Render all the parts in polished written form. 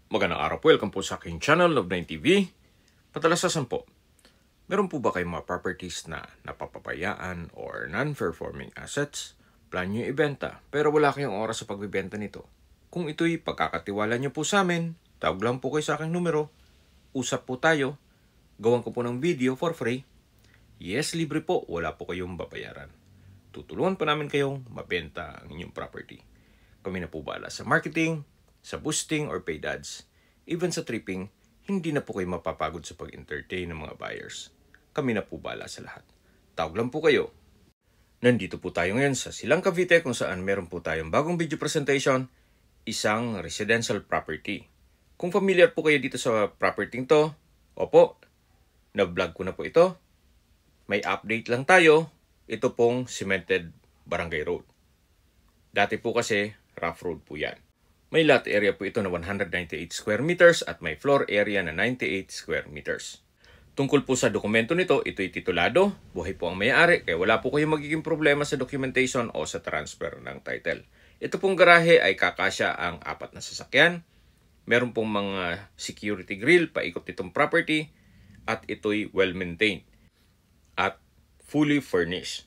Magandang araw po. Welcome po sa aking channel, Love9 TV. Patalasasan po, meron po ba kayong mga properties na napapabayaan or non-performing assets? Plan nyo ibenta, pero wala kayong oras sa pagbibenta nito. Kung ito'y pagkakatiwala nyo po sa amin, tawag lang po kayo sa aking numero. Usap po tayo. Gawan ko po ng video for free. Yes, libre po. Wala po kayong babayaran. Tutulungan pa namin kayong mabenta ang inyong property. Kami na po bahala sa marketing, sa boosting or paid ads, even sa tripping, hindi na po kayo mapapagod sa pag-entertain ng mga buyers. Kami na po bahala sa lahat. Tawag lang po kayo. Nandito po tayo ngayon sa Silang Cavite kung saan meron po tayong bagong video presentation, isang residential property. Kung familiar po kayo dito sa property to, opo, na-vlog ko na po ito. May update lang tayo, ito pong cemented barangay road. Dati po kasi rough road po yan. May lot area po ito na 198 square meters at may floor area na 98 square meters. Tungkol po sa dokumento nito, ito'y titulado, buhay po ang may-ari, kaya wala po kayong magiging problema sa documentation o sa transfer ng title. Ito pong garahe ay kakasya ang 4 na sasakyan. Meron pong mga security grill paikot nitong property at ito'y well-maintained at fully furnished.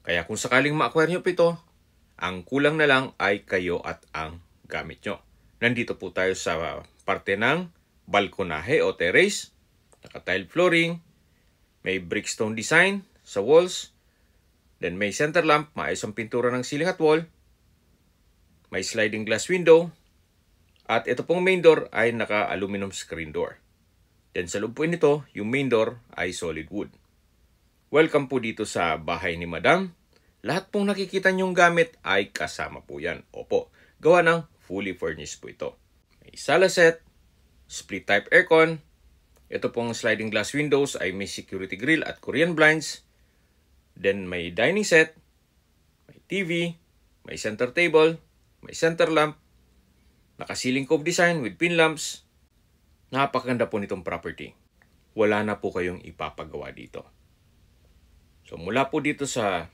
Kaya kung sakaling ma-acquire nyo po ito, ang kulang na lang ay kayo at ang gamit nyo. Nandito po tayo sa parte ng balkonahe o terrace, naka-tile flooring, may brickstone design sa walls, then may center lamp, maayos ang pintura ng ceiling at wall, may sliding glass window, at ito pong main door ay naka-aluminum screen door. Then sa loob po nito, yung main door ay solid wood. Welcome po dito sa bahay ni Madam. Lahat pong nakikita nyong gamit ay kasama po yan. Opo, gawa ng fully furnished po ito. May sala set, split type aircon, ito pong sliding glass windows ay may security grill at Korean blinds. Then may dining set, may TV, may center table, may center lamp, naka-ceiling cove design with pin lamps. Napakaganda po nitong property. Wala na po kayong ipapagawa dito. So mula po dito sa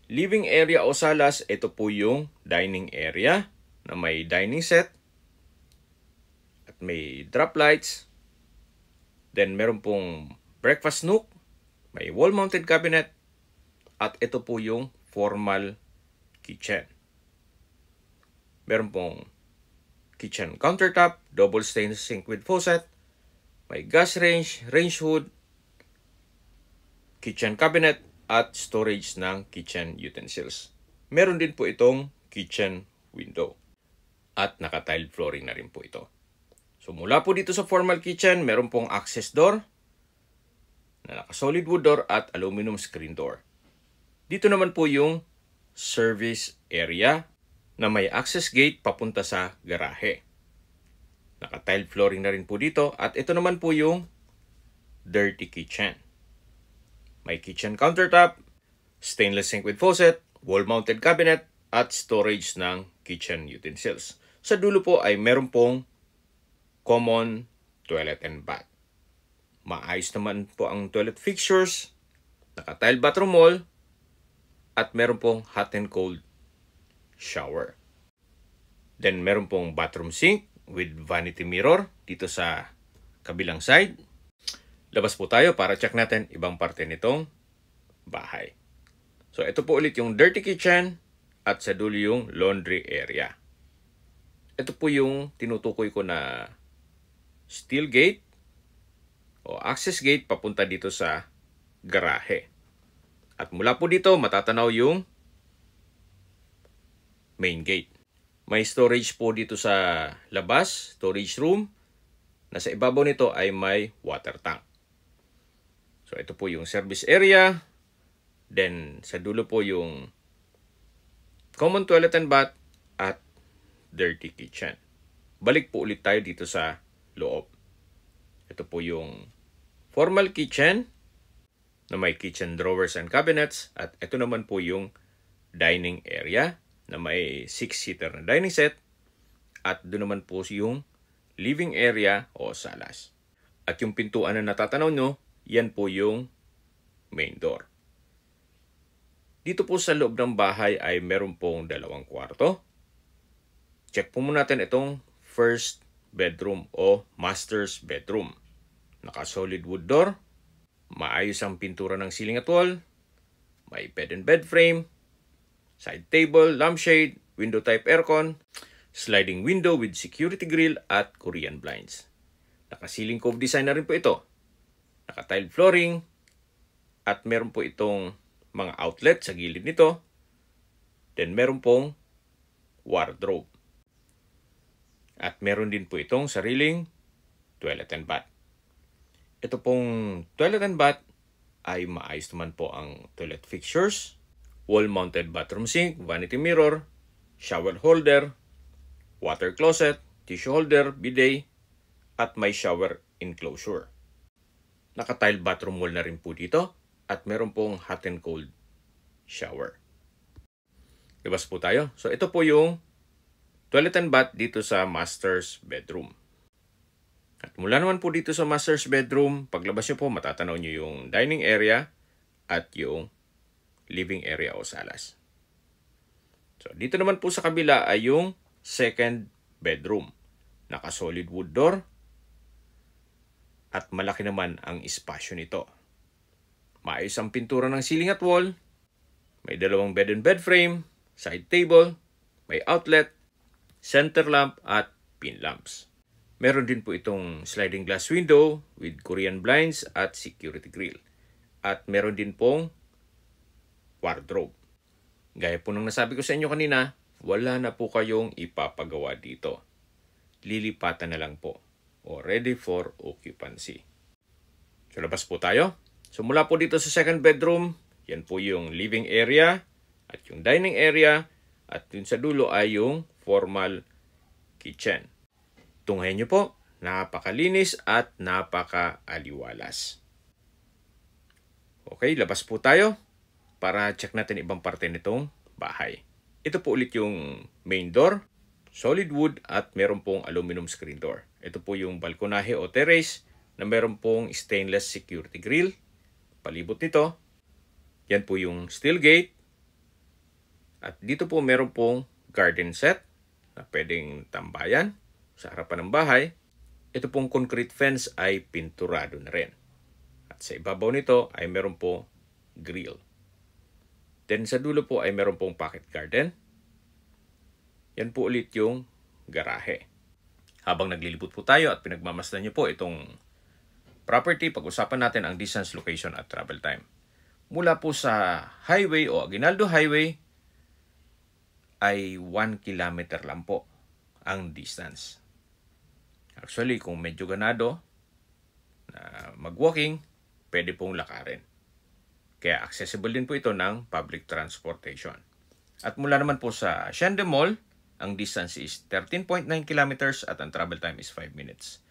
living area o salas, ito po yung dining area na may dining set at may drop lights. Then meron pong breakfast nook, may wall-mounted cabinet at ito po yung formal kitchen. Meron pong kitchen countertop, double stainless sink with faucet, may gas range, range hood, kitchen cabinet at storage ng kitchen utensils. Meron din po itong kitchen window. At naka-tile flooring na rin po ito. So mula po dito sa formal kitchen, meron pong access door na naka-solid wood door at aluminum screen door. Dito naman po yung service area na may access gate papunta sa garahe. Naka-tile flooring na rin po dito at ito naman po yung dirty kitchen. May kitchen countertop, stainless sink with faucet, wall-mounted cabinet at storage ng kitchen utensils. Sa dulo po ay meron pong common toilet and bath. Maayos naman po ang toilet fixtures, naka-tile bathroom wall, at meron pong hot and cold shower. Then meron pong bathroom sink with vanity mirror dito sa kabilang side. Labas po tayo para check natin ibang parte nitong bahay. So ito po ulit yung dirty kitchen at sa dulo yung laundry area. Ito po yung tinutukoy ko na steel gate o access gate papunta dito sa garahe. At mula po dito matatanaw yung main gate. May storage po dito sa labas, storage room. Nasa ibabaw nito ay may water tank. So ito po yung service area. Then sa dulo po yung common toilet and bath at dirty kitchen. Balik po ulit tayo dito sa loob. Ito po yung formal kitchen na may kitchen drawers and cabinets. At ito naman po yung dining area na may 6-seater na dining set. At doon naman po yung living area o salas. At yung pintuan na natatanaw nyo, yan po yung main door. Dito po sa loob ng bahay ay meron pong 2 kwarto. Check po muna natin itong first bedroom o master's bedroom. Naka-solid wood door, maayos ang pintura ng ceiling at wall, may bed and bed frame, side table, lampshade, window type aircon, sliding window with security grill at Korean blinds. Naka-ceiling cove design na rin po ito. Naka-tiled flooring at meron po itong mga outlet sa gilid nito. Then meron pong wardrobe. At meron din po itong sariling toilet and bath. Ito pong toilet and bath ay maayos naman po ang toilet fixtures, wall-mounted bathroom sink, vanity mirror, shower holder, water closet, tissue holder, bidet, at may shower enclosure. Naka-tile bathroom wall na rin po dito at meron pong hot and cold shower. Labas po tayo. So ito po yung toilet and bath dito sa master's bedroom. At mula naman po dito sa master's bedroom, paglabas nyo po matatanaw nyo yung dining area at yung living area o salas. So dito naman po sa kabila ay yung second bedroom. Naka-solid wood door at malaki naman ang espasyo nito. Maayos ang pintura ng ceiling at wall, may dalawang bed and bed frame, side table, may outlet, center lamp at pin lamps. Meron din po itong sliding glass window with Korean blinds at security grill. At meron din pong wardrobe. Gaya po nung nasabi ko sa inyo kanina, wala na po kayong ipapagawa dito. Lilipatan na lang po o ready for occupancy. So labas po tayo. So mula po dito sa second bedroom, yan po yung living area at yung dining area at yun sa dulo ay yung formal kitchen. Tunghayan nyo po, napakalinis at napakaaliwalas. Okay, labas po tayo para check natin ibang parte nitong bahay. Ito po ulit yung main door, solid wood at meron pong aluminum screen door. Ito po yung balkonahe o terrace na meron pong stainless security grill. Palibot nito, yan po yung steel gate. At dito po meron pong garden set na pwedeng tambayan sa harapan ng bahay. Ito pong concrete fence ay pinturado na rin. At sa ibabaw nito ay meron po grill. Then sa dulo po ay meron pong pocket garden. Yan po ulit yung garahe. Habang naglilibot po tayo at pinagmamasdan nyo po itong property, pag-usapan natin ang distance, location at travel time. Mula po sa highway o Aguinaldo Highway ay 1 kilometer lang po ang distance. Actually, kung medyo ganado na mag-walking, pwede pong lakarin. Kaya accessible din po ito ng public transportation. At mula naman po sa Hacienda Mall, ang distance is 13.9 kilometers at ang travel time is 5 minutes.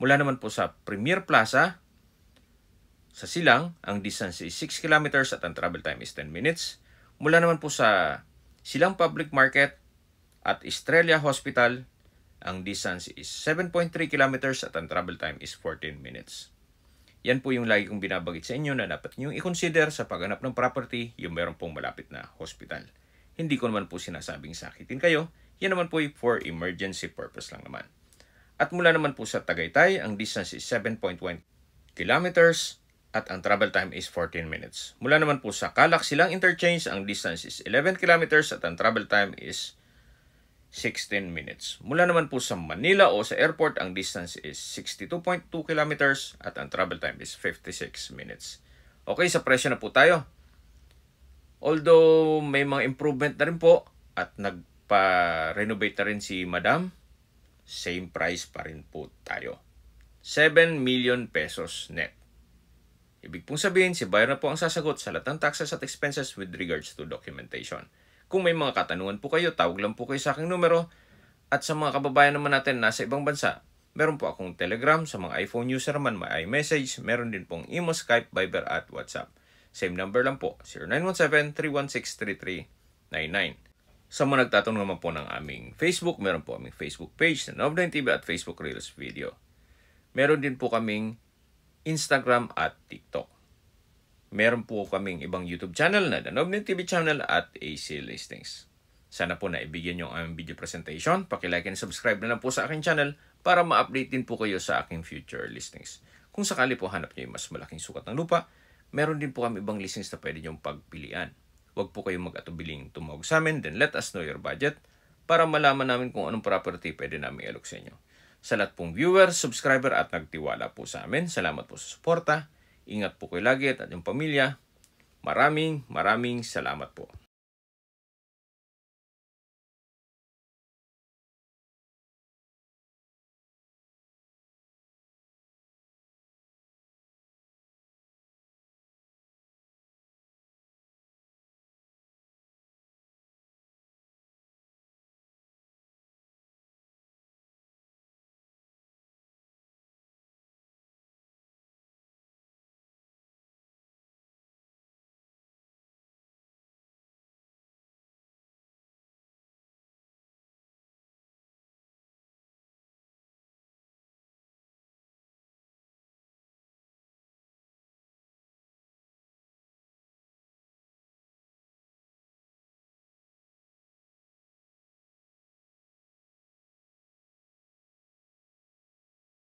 Mula naman po sa Premier Plaza, sa Silang, ang distance is 6 kilometers at ang travel time is 10 minutes. Mula naman po sa Silang Public Market at Estrella Hospital, ang distance is 7.3 kilometers at ang travel time is 14 minutes. Yan po yung lagi kong binabagit sa inyo na dapat nyo i-consider sa paghanap ng property yung meron pong malapit na hospital. Hindi ko naman po sinasabing sakitin kayo. Yan naman po for emergency purpose lang naman. At mula naman po sa Tagaytay, ang distance is 7.1 kilometers at ang travel time is 14 minutes. Mula naman po sa Calac Silang Interchange, ang distance is 11 kilometers at ang travel time is 16 minutes. Mula naman po sa Manila o sa airport, ang distance is 62.2 kilometers at ang travel time is 56 minutes. Okay, sa presyo na po tayo. Although may mga improvement na rin po at nagpa-renovate na rin si Madam, same price pa rin po tayo. 7 million pesos net. Ibig pong sabihin, si buyer na po ang sasagot sa lahat ng taxes at expenses with regards to documentation. Kung may mga katanungan po kayo, tawag lang po kayo sa aking numero. At sa mga kababayan naman natin nasa ibang bansa, meron po akong Telegram. Sa mga iPhone user naman, may iMessage. Meron din pong Imo, Skype, Viber at WhatsApp. Same number lang po, 0917-316-3399. Sa mga nagtatanong naman po ng aming Facebook, meron po aming Facebook page na Nob9 TV at Facebook Reels Video. Meron din po kaming Instagram at TikTok. Meron po kaming ibang YouTube channel na The Nob9 TV channel at AC Listings. Sana po naibigyan nyo ang aming video presentation. Paki-like and subscribe na lang po sa aking channel para ma-update din po kayo sa aking future listings. Kung sakali po hanap nyo yung mas malaking sukat ng lupa, meron din po kami ibang listings na pwede nyong pagpilian. Huwag po kayong mag-atubiling tumawag sa amin, then let us know your budget para malaman namin kung anong property pwede namin i-alok sa inyo. Sa lahat pong viewers, subscriber at nagtiwala po sa amin, salamat po sa suporta. Ingat po kayo lagi at yung pamilya. Maraming salamat po.